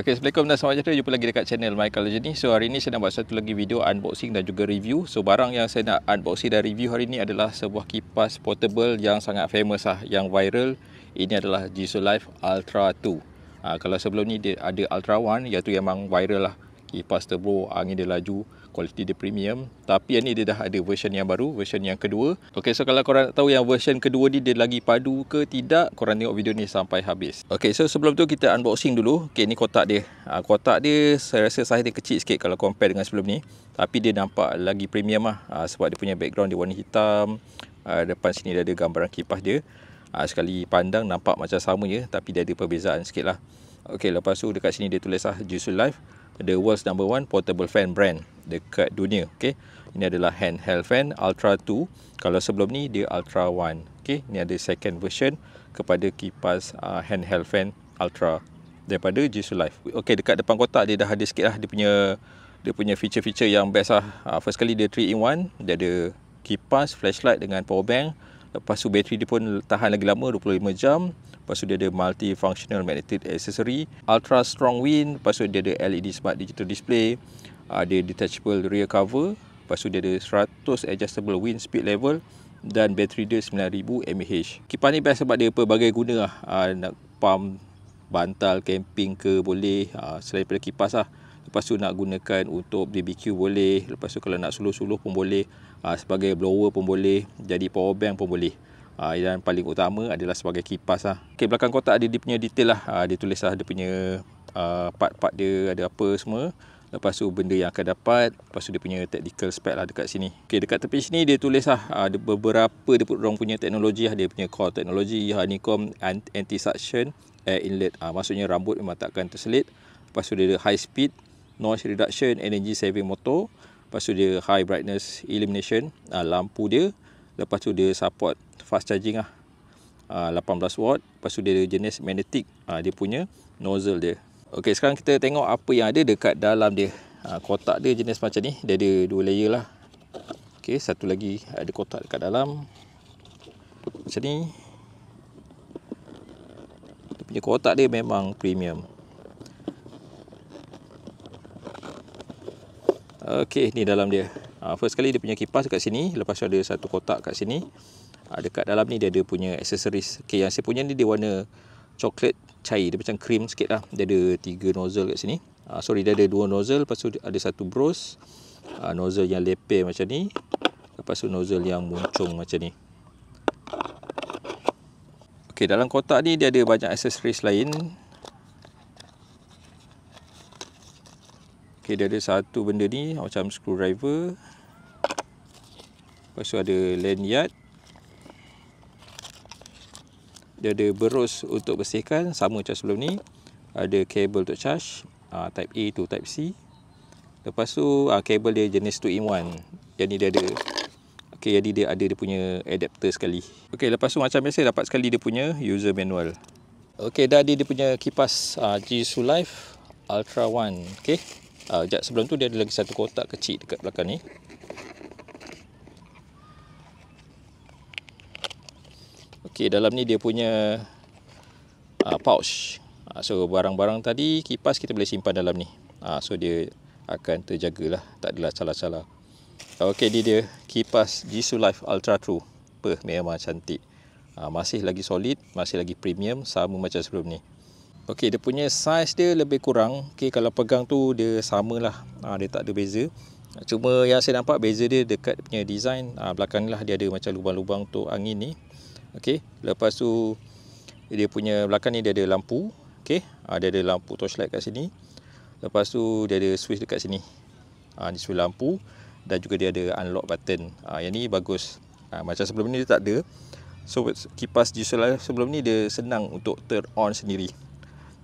Okay, Assalamualaikum dan selamat datang. Jumpa lagi dekat channel My Colour Journey. So hari ni saya nak buat satu lagi video unboxing dan juga review. So barang yang saya nak unboxing dan review hari ni adalah sebuah kipas portable yang sangat famous yang viral. Ini adalah Jisu Life Ultra 2. Kalau sebelum ni dia ada Ultra 1, iaitu memang viral kipas turbo, angin dia laju, kualiti dia premium. Tapi yang ni dia dah ada version yang baru, version yang kedua. Okay, so kalau korang nak tahu yang version kedua ni dia lagi padu ke tidak, korang tengok video ni sampai habis. Okay, so sebelum tu kita unboxing dulu. Okay, ni kotak dia. Kotak dia saya rasa saiz dia kecil sikit kalau compare dengan sebelum ni. Tapi dia nampak lagi premium sebab dia punya background dia warna hitam. Depan sini dia ada gambaran kipas dia. Sekali pandang nampak macam sama je, tapi dia ada perbezaan sikit lah. Okay, lepas tu dekat sini dia tulis Jisu Life, the world's #1 portable fan brand dekat dunia. Okay, ini adalah handheld fan Ultra 2. Kalau sebelum ni dia Ultra 1. Okay, ini ada second version kepada kipas handheld fan Ultra daripada Jisu Life. Okay, dekat depan kotak dia dah ada sikit lah dia punya feature-feature yang best lah. First kali dia 3-in-1. Dia ada kipas, flashlight dengan power bank. Lepas tu bateri dia pun tahan lagi lama, 25 jam. Lepas tu dia ada multi-functional magnetic accessory, ultra strong wind. Lepas tu dia ada LED smart digital display, ada detachable rear cover. Lepas tu dia ada 100 adjustable wind speed level dan bateri dia 9000 mAh. Kipas ni best sebab dia pelbagai guna lah. Nak pump bantal camping ke boleh, selain daripada kipas lah. Lepas tu nak gunakan untuk BBQ boleh. Lepas tu kalau nak suluh-suluh pun boleh, sebagai blower pun boleh, jadi power bank pun boleh. Dan paling utama adalah sebagai kipas lah. Okay, belakang kotak ada dia punya detail lah. Dia tulis dia punya part-part dia ada apa semua. Lepas tu benda yang akan dapat. Lepas tu dia punya technical spec lah dekat sini. Okay, dekat tepi sini dia tulis ada beberapa dia punya teknologi Dia punya core teknologi honeycomb anti-suction air inlet. Maksudnya rambut memang takkan terselit. Lepas tu dia ada high speed, noise reduction, energy saving motor. Lepas tu dia high brightness illumination, lampu dia. Lepas tu dia support fast charging 18 watt. Lepas tu dia ada jenis magnetic, dia punya nozzle dia. Okey, sekarang kita tengok apa yang ada dekat dalam dia. Kotak dia jenis macam ni. Dia ada 2 layer lah. Okey, satu lagi ada kotak dekat dalam macam ni. Dia punya kotak dia memang premium. Okey, ni dalam dia. First kali dia punya kipas kat sini. Lepas tu ada satu kotak kat sini. Dekat dalam ni dia ada punya aksesoris. Okey, yang saya punya ni dia warna coklat cair. Dia macam cream sikit lah. Dia ada 3 nozzle kat sini. Dia ada 2 nozzle. Lepas tu ada satu bros. Nozzle yang leper macam ni. Lepas tu nozzle yang muncung macam ni. Okey, dalam kotak ni dia ada banyak aksesoris lain. Okay, dia ada satu benda ni macam screwdriver. Lepas tu ada lanyard. Dia ada berus untuk bersihkan, sama macam sebelum ni. Ada kabel untuk charge, type A to type C. Lepas tu kabel dia jenis 2-in-1. Yang ni dia ada. Okay, jadi dia ada dia punya adapter sekali. Okay, lepas tu macam biasa dapat sekali dia punya user manual. Okay, dah ada dia punya kipas Jisu Life Ultra 1. Okay, sebelum tu dia ada lagi satu kotak kecil dekat belakang ni. Okey, dalam ni dia punya pouch. So barang-barang tadi kipas kita boleh simpan dalam ni. So dia akan terjagalah, tak adalah calar-calar. Okey, dia kipas Jisu Life Ultra 2. Memang cantik. Masih lagi solid, masih lagi premium, sama macam sebelum ni. Okey, dia punya saiz dia lebih kurang. Okey, kalau pegang tu dia samalah. Dia tak ada beza. Cuma yang saya nampak beza dia dekat dia punya design. Belakang ni lah dia ada macam lubang-lubang untuk angin ni. Okey, lepas tu dia punya belakang ni dia ada lampu. Okey, dia ada lampu torchlight kat sini. Lepas tu dia ada switch dekat sini. Ni switch lampu dan juga dia ada unlock button. Yang ni bagus. Macam sebelum ni dia tak ada. So kipas Jisu Life sebelum ni dia senang untuk turn on sendiri.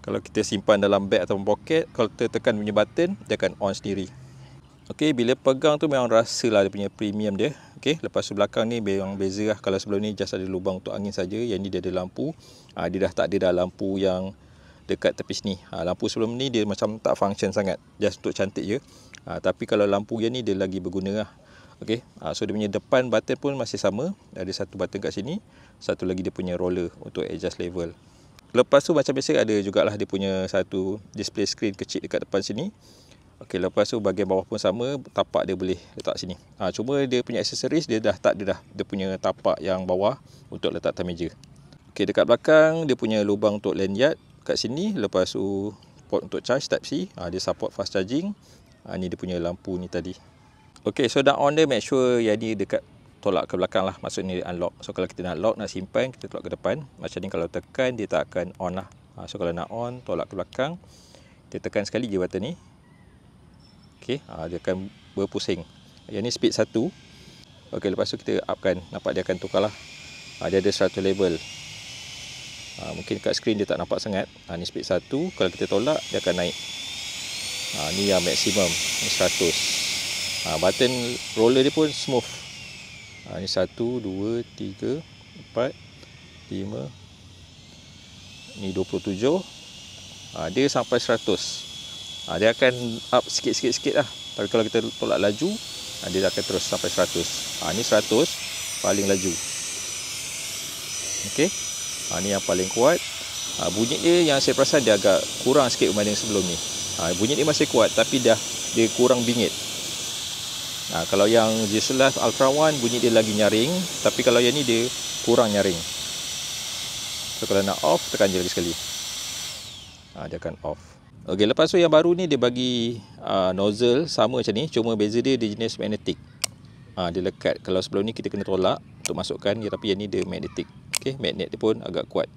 Kalau kita simpan dalam beg atau poket, kalau kita tekan punya button, dia akan on sendiri. Okey, bila pegang tu memang rasalah dia punya premium dia. Okey, lepas tu belakang ni memang beza lah. Kalau sebelum ni just ada lubang untuk angin saja, yang ni dia ada lampu. Dia dah tak ada dah lampu yang dekat tepi sini. Lampu sebelum ni dia macam tak function sangat, just untuk cantik je. Tapi kalau lampu yang ni dia lagi berguna lah. Okey, so dia punya depan button pun masih sama. Ada satu button kat sini, satu lagi dia punya roller untuk adjust level. Lepas tu macam biasa ada jugalah dia punya satu display screen kecil dekat depan sini. Okey, lepas tu bahagian bawah pun sama, tapak dia boleh letak sini. Cuma dia punya aksesoris dia dah tak ada dah. Dia punya tapak yang bawah untuk letak atas meja. Okey, dekat belakang dia punya lubang untuk lanyard kat sini. Lepas tu port untuk charge Type C. Dia support fast charging. Ni dia punya lampu ni tadi. Okey, so dah on dia, make sure yang ni dekat tolak ke belakang lah. Maksudnya unlock. So kalau kita nak lock, nak simpan, kita tolak ke depan. Macam ni kalau tekan dia tak akan on lah. So kalau nak on, tolak ke belakang. Kita tekan sekali je button ni. Okey, dia akan berpusing. Yang ni speed 1. Okey, lepas tu kita upkan. Nampak dia akan tukar lah. Dia ada 100 level. Mungkin kat skrin dia tak nampak sangat. Ni speed 1. Kalau kita tolak, dia akan naik. Ni yang maksimum. Ni 100. Button roller dia pun smooth. Ni 1, 2, 3, 4, 5. Ni 27. Dia sampai 100. Dia akan up sikit-sikit lah. Tapi kalau kita tolak laju, dia akan terus sampai 100. Ni 100 paling laju. Okey. Ni yang paling kuat. Bunyi dia yang saya perasan dia agak kurang sikit berbanding sebelum ni. Bunyi dia masih kuat tapi dia kurang bingit. Kalau yang G-Live Ultra One bunyi dia lagi nyaring, tapi kalau yang ni dia kurang nyaring. So kalau nak off, tekan je lagi sekali. Dia akan off. Okey, lepas tu yang baru ni dia bagi nozzle sama macam ni, cuma beza dia jenis magnetic. Dia lekat. Kalau sebelum ni kita kena tolak untuk masukkan, tapi yang ni dia magnetic. Okey, magnet dia pun agak kuat.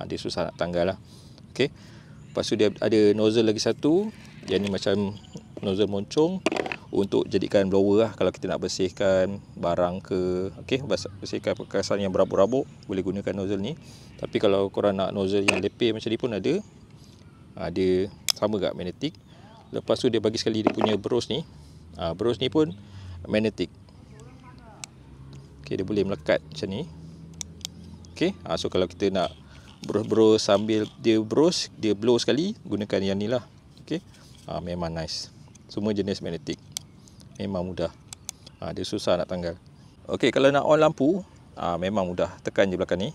Dia susah nak tanggal lah. Okey. Lepas tu dia ada nozzle lagi satu. Yang ni macam nozzle moncong untuk jadikan blower lah kalau kita nak bersihkan barang ke. Okey, bersihkan perkasan yang berabuk-rabuk, boleh gunakan nozzle ni. Tapi kalau korang nak nozzle yang lepeh macam ni pun ada. Dia sama gak magnetic. Lepas tu dia bagi sekali dia punya bros ni. Bros ni pun magnetic. Okey, dia boleh melekat macam ni. Okey, so kalau kita nak bros sambil dia bros, dia blow sekali, gunakan yang ni lah. Okey. Memang nice. Semua jenis magnetic. Memang mudah. Dia susah nak tanggal. Okey, kalau nak on lampu, memang mudah. Tekan je belakang ni.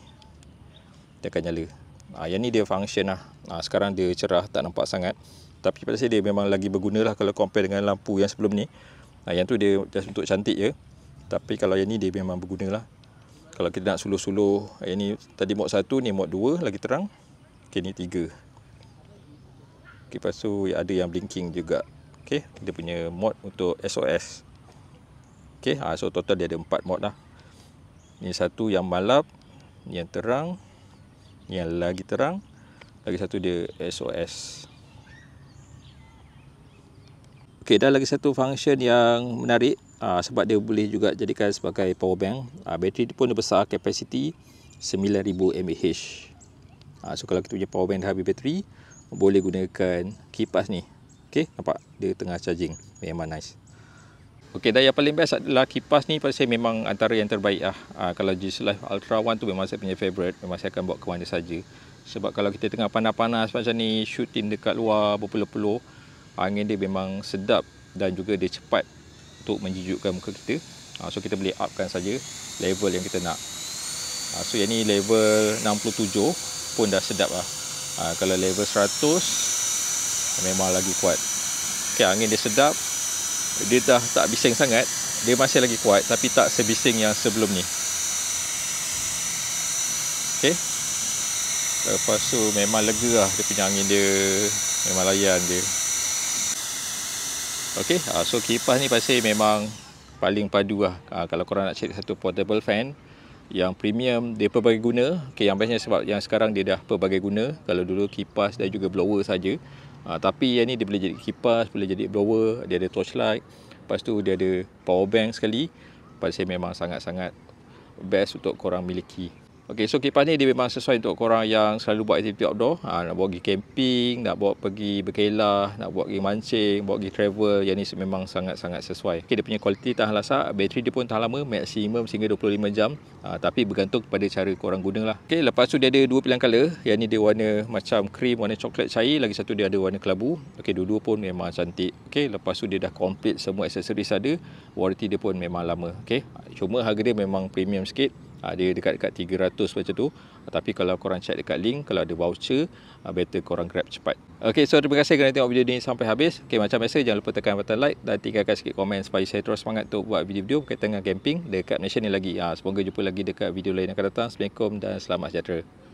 Dia akan nyala. Yang ni dia function lah. Sekarang dia cerah, tak nampak sangat. Tapi pada saya dia memang lagi berguna lah kalau compare dengan lampu yang sebelum ni. Yang tu dia just untuk cantik je. Tapi kalau yang ni dia memang berguna lah. Kalau kita nak suluh-suluh, yang ni tadi mod 1, ni mod 2 lagi terang. Okey, ni 3. Okey, lepas tu ada yang blinking juga. Okey, dia punya mod untuk SOS. Okey, so total dia ada 4 mod lah. Ni satu yang malap, ni yang terang, ni yang lagi terang, lagi satu dia SOS. Okey, dan lagi satu function yang menarik, sebab dia boleh juga jadikan sebagai power bank. Bateri dia pun dia besar, kapasiti 9000 mAh. So kalau kita punya power bank dah habis bateri, boleh gunakan kipas ni. Okey, nampak dia tengah charging. Memang nice. Okey, dan yang paling best adalah kipas ni pada saya memang antara yang terbaik lah. Kalau G-Live Ultra One tu memang saya punya favourite. Memang saya akan bawa ke mana saja. Sebab kalau kita tengah panas-panas macam ni, shooting dekat luar berpeluh-peluh, angin dia memang sedap dan juga dia cepat untuk menjijukkan muka kita. So kita boleh upkan saja level yang kita nak. So yang ni level 67 pun dah sedap lah. Kalau level 100 memang lagi kuat. Okey, angin dia sedap. Dia dah tak bising sangat. Dia masih lagi kuat tapi tak sebising yang sebelum ni. Okey. Lepas tu memang lega lah dia punya angin dia. Memang layan dia. Okey, so kipas ni pasti memang paling padu lah. Kalau korang nak cari satu portable fan yang premium, dia pelbagai guna. Okey, yang bestnya sebab yang sekarang dia dah pelbagai guna. Kalau dulu kipas dan juga blower saja. Tapi yang ni dia boleh jadi kipas, boleh jadi blower, dia ada torchlight. Lepas tu dia ada power bank sekali. Pada saya memang sangat-sangat best untuk korang miliki. Okey, so kipas ni dia memang sesuai untuk korang yang selalu buat aktiviti outdoor. Nak bawa pergi camping, nak bawa pergi berkelah, nak bawa pergi mancing, bawa pergi travel. Yang ni memang sangat-sangat sesuai. Okey, dia punya kualiti tahan lasak, bateri dia pun tahan lama, maksimum sehingga 25 jam. Tapi bergantung kepada cara korang guna lah. Okey, lepas tu dia ada dua pilihan colour. Yang ni dia warna macam cream, warna coklat cair. Lagi satu dia ada warna kelabu. Okey, dua-dua pun memang cantik. Okey, lepas tu dia dah complete semua aksesoris ada. Warranty dia pun memang lama. Okey, cuma harga dia memang premium sikit. Dia dekat-dekat 300 macam tu. Tapi kalau korang check dekat link, kalau ada voucher, better korang grab cepat. Okay, so terima kasih kerana tengok video ni sampai habis. Okay, macam biasa jangan lupa tekan button like dan tinggalkan sikit komen supaya saya terus semangat untuk buat video-video berkaitan dengan camping dekat Malaysia ni lagi. Semoga jumpa lagi dekat video lain yang akan datang. Assalamualaikum dan selamat sejahtera.